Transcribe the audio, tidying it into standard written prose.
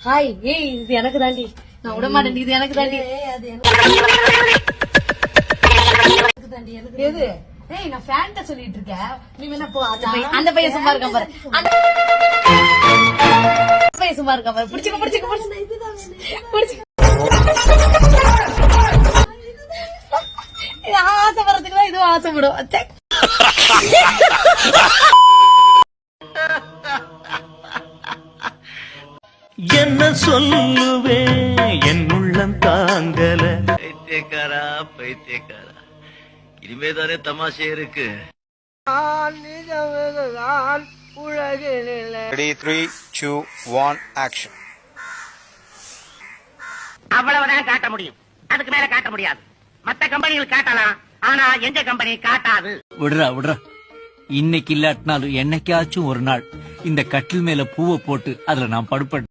Hi ஏய் இது எனக்கு தாண்டி நான் விட மாட்டேன் இது எனக்கு தாண்டி எது ஏய் நான் ஃபேன்ட்ட சொல்லிட்டு இருக்கேன் நீ என்ன போ அந்த பையன் சும்மா இருக்கான் பாரு அந்த பையன் சும்மா இருக்கான் பாரு புடிச்சுக்க ஆசைப்படுறதுக்கு தான் இதுவும் ஆசைப்படும் என்ன சொல்லுவேன் என் உள்ளம் தாங்கல. பைத்தியக்காரா இனிமேதானே தமாஷே இருக்கு. Ready, 3, 2, 1, action. அவ்வளவுதான் காட்ட முடியும், அதுக்கு மேல காட்ட முடியாது. மத்த கம்பெனிகள் காட்டலாம், ஆனா எந்த கம்பெனி காட்டாது. விடுறா இன்னைக்கு இல்லாட்டினாலும் என்னைக்காச்சும் ஒரு நாள் இந்த கட்டில் மேல பூவை போட்டு அதுல நான் படுப்பேன்.